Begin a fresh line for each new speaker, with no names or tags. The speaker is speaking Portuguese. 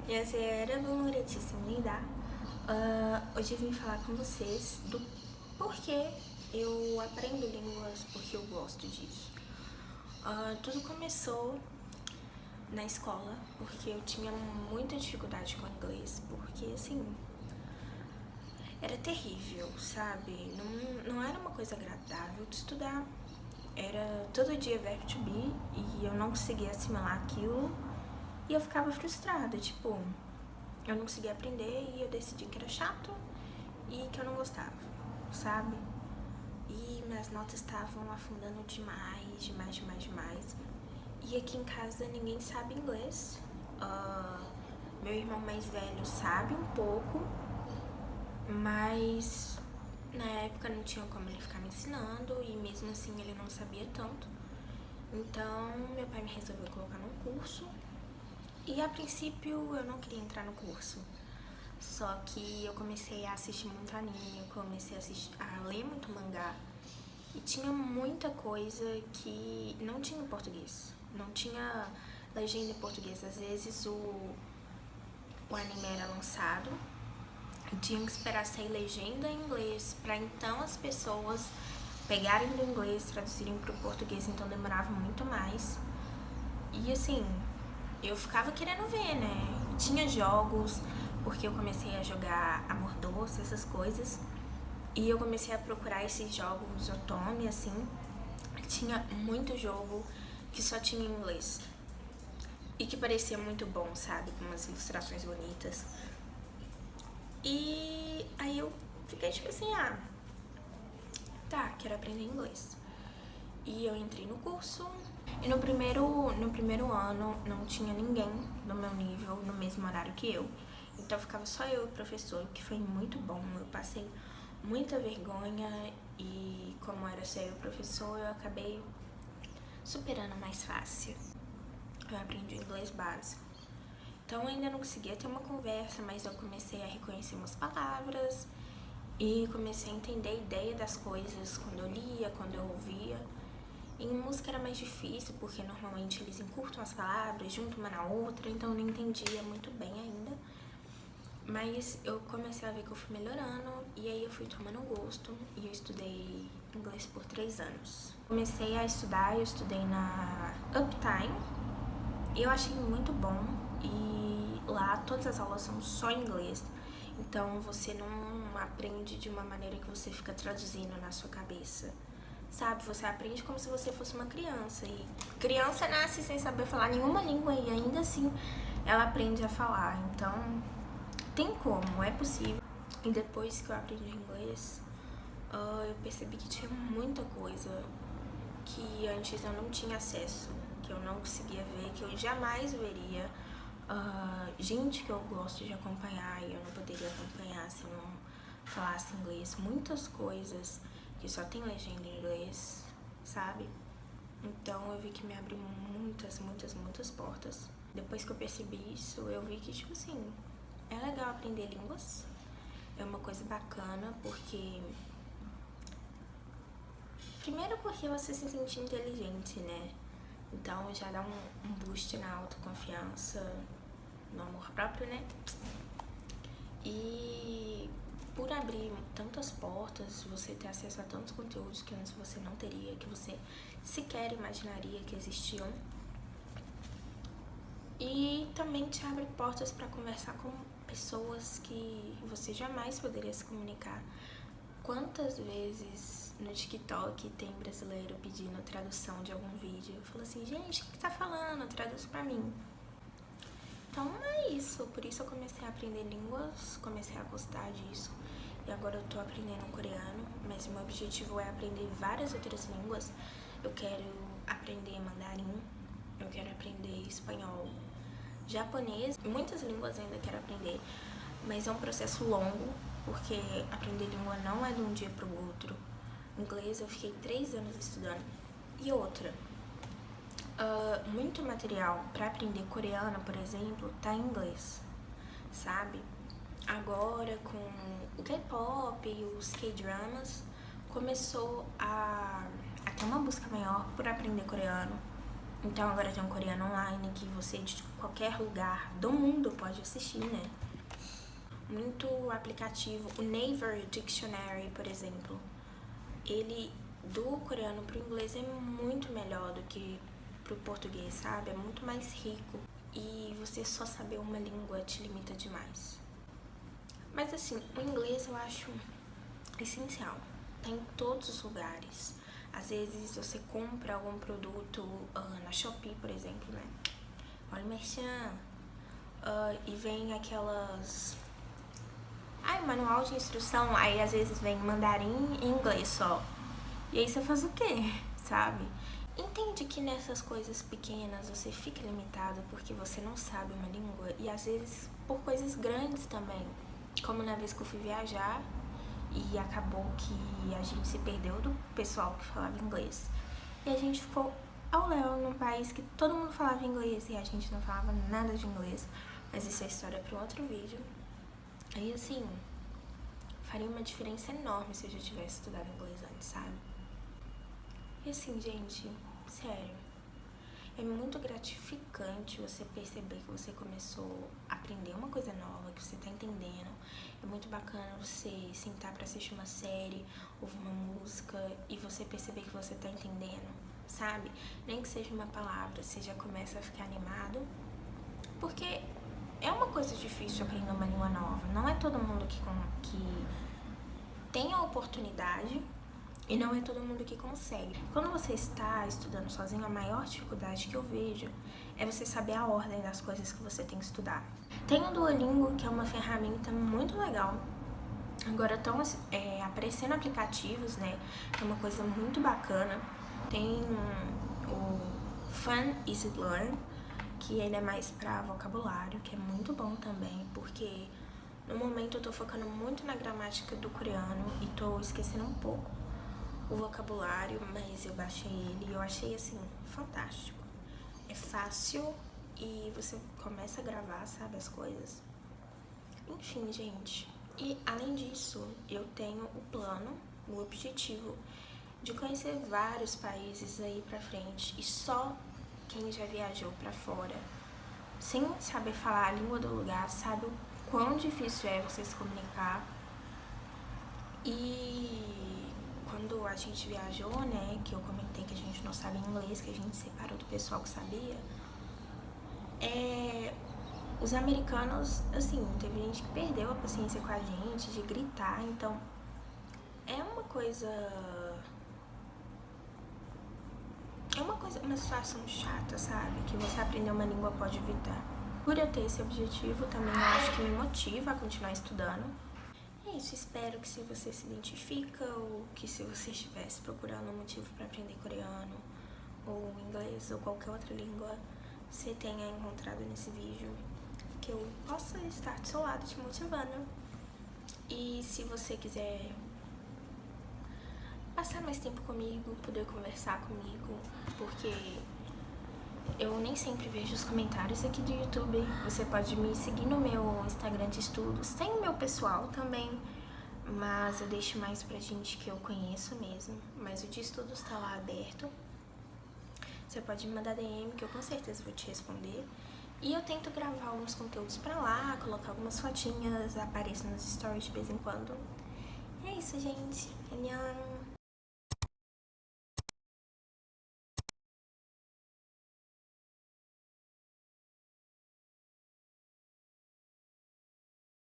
Minha bom, Letícia Lindar. Hoje eu vim falar com vocês do porquê eu aprendo línguas, porque eu gosto disso. Tudo começou na escola, porque eu tinha muita dificuldade com inglês, porque assim, era terrível, sabe? Não era uma coisa agradável de estudar. Era todo dia verbo to be e eu não conseguia assimilar aquilo e eu ficava frustrada, tipo, eu não conseguia aprender e eu decidi que era chato e que eu não gostava, sabe? E minhas notas estavam afundando demais, demais, demais, demais. E aqui em casa ninguém sabe inglês. Meu irmão mais velho sabe um pouco, mas na época não tinha como ele ficar me ensinando e mesmo assim ele não sabia tanto. Então meu pai me resolveu colocar num curso e a princípio eu não queria entrar no curso. Só que eu comecei a assistir muito anime, eu comecei a ler muito mangá e tinha muita coisa que não tinha em português, não tinha legenda em português. Às vezes o anime era lançado, eu tinha que esperar sair legenda em inglês para então as pessoas pegarem do inglês, traduzirem para o português, então demorava muito mais. E assim, eu ficava querendo ver, né? Tinha jogos, porque eu comecei a jogar Amor Doce, essas coisas. E eu comecei a procurar esses jogos Otome, assim. Tinha muito jogo que só tinha em inglês. E que parecia muito bom, sabe? Com umas ilustrações bonitas. E aí eu fiquei tipo assim, tá, quero aprender inglês. E eu entrei no curso. E no primeiro ano não tinha ninguém do meu nível no mesmo horário que eu. Então ficava só eu e o professor, o que foi muito bom. Eu passei muita vergonha e como era só eu e o professor, eu acabei superando mais fácil. Eu aprendi inglês básico. Então eu ainda não conseguia ter uma conversa, mas eu comecei a reconhecer umas palavras e comecei a entender a ideia das coisas quando eu lia, quando eu ouvia. Em música era mais difícil, porque normalmente eles encurtam as palavras, juntam uma na outra, então eu não entendia muito bem ainda. Mas eu comecei a ver que eu fui melhorando, e aí eu fui tomando gosto, e eu estudei inglês por 3 anos. Comecei a estudar, eu estudei na Uptime, e eu achei muito bom, e lá todas as aulas são só em inglês. Então você não aprende de uma maneira que você fica traduzindo na sua cabeça. Sabe, você aprende como se você fosse uma criança. E criança nasce sem saber falar nenhuma língua e ainda assim ela aprende a falar. Então, tem como, é possível. E depois que eu aprendi inglês, eu percebi que tinha muita coisa que antes eu não tinha acesso, que eu não conseguia ver, que eu jamais veria. Gente que eu gosto de acompanhar e eu não poderia acompanhar se eu não falasse inglês. Muitas coisas que só tem legenda em inglês, sabe? Então eu vi que me abriu muitas, muitas, muitas portas. Depois que eu percebi isso, eu vi que, tipo assim, é legal aprender línguas. É uma coisa bacana, porque... Primeiro porque você se sente inteligente, né? Então já dá um boost na autoconfiança, no amor próprio, né? E por abrir tantas portas, você ter acesso a tantos conteúdos que antes você não teria, que você sequer imaginaria que existiam. E também te abre portas para conversar com pessoas que você jamais poderia se comunicar. Quantas vezes no TikTok tem brasileiro pedindo tradução de algum vídeo? Eu falo assim, gente, o que tá falando? Traduz pra mim. Então é isso, por isso eu comecei a aprender línguas, comecei a gostar disso. E agora eu tô aprendendo coreano, mas meu objetivo é aprender várias outras línguas. Eu quero aprender mandarim, eu quero aprender espanhol, japonês, muitas línguas ainda quero aprender, mas é um processo longo, porque aprender língua não é de um dia pro outro. Inglês eu fiquei 3 anos estudando. E outra, muito material para aprender coreano, por exemplo, tá em inglês, sabe? Agora com o K-pop e os K-dramas começou a ter uma busca maior por aprender coreano. Então agora tem um coreano online que você de qualquer lugar do mundo pode assistir, né? Muito aplicativo. O Naver Dictionary, por exemplo, ele do coreano pro inglês é muito melhor do que pro português, sabe? É muito mais rico. E você só saber uma língua te limita demais. Mas assim, o inglês eu acho essencial. Tá em todos os lugares. Às vezes você compra algum produto na Shopee, por exemplo, né? Olha o merchan. E vem aquelas... manual de instrução. Aí às vezes vem mandarim e inglês só. E aí você faz o quê? Sabe? Entende que nessas coisas pequenas você fica limitado porque você não sabe uma língua. E às vezes por coisas grandes também. Como na vez que eu fui viajar e acabou que a gente se perdeu do pessoal que falava inglês. E a gente ficou ao léu num país que todo mundo falava inglês e a gente não falava nada de inglês. Mas isso é história para um outro vídeo. Aí assim, faria uma diferença enorme se eu já tivesse estudado inglês antes, sabe? E assim, gente, sério, é muito gratificante você perceber que você começou a aprender uma coisa nova, que você tá entendendo. É muito bacana você sentar pra assistir uma série, ouvir uma música e você perceber que você tá entendendo, sabe? Nem que seja uma palavra, você já começa a ficar animado. Porque é uma coisa difícil aprender uma língua nova. Não é todo mundo que tem a oportunidade e não é todo mundo que consegue. Quando você está estudando sozinho, a maior dificuldade que eu vejo é você saber a ordem das coisas que você tem que estudar. Tem o Duolingo, que é uma ferramenta muito legal. Agora estão aparecendo aplicativos, né? É uma coisa muito bacana. Tem o Fun Easy Learn, que ele é mais pra vocabulário, que é muito bom também, porque no momento eu tô focando muito na gramática do coreano e tô esquecendo um pouco o vocabulário, mas eu baixei ele e eu achei assim, fantástico. É fácil e você começa a gravar, sabe, as coisas. Enfim, gente. E além disso, eu tenho o plano, o objetivo de conhecer vários países aí pra frente. E só quem já viajou pra fora, sem saber falar a língua do lugar, sabe o quão difícil é você se comunicar. E quando a gente viajou, né, que eu comentei que a gente não sabe inglês, que a gente separou do pessoal que sabia, os americanos, assim, teve gente que perdeu a paciência com a gente, de gritar, então é uma coisa, uma situação chata, sabe, que você aprender uma língua pode evitar. Por eu ter esse objetivo, também eu acho que me motiva a continuar estudando. É isso, espero que se você se identifica ou que se você estivesse procurando um motivo para aprender coreano ou inglês ou qualquer outra língua, você tenha encontrado nesse vídeo, que eu possa estar do seu lado te motivando. E se você quiser passar mais tempo comigo, poder conversar comigo, porque eu nem sempre vejo os comentários aqui do YouTube. Você pode me seguir no meu Instagram de estudos. Tem o meu pessoal também, mas eu deixo mais pra gente que eu conheço mesmo. Mas o de estudos tá lá aberto. Você pode me mandar DM, que eu com certeza vou te responder. E eu tento gravar alguns conteúdos pra lá, colocar algumas fotinhas, apareço nos stories de vez em quando. É isso, gente. Annyeong!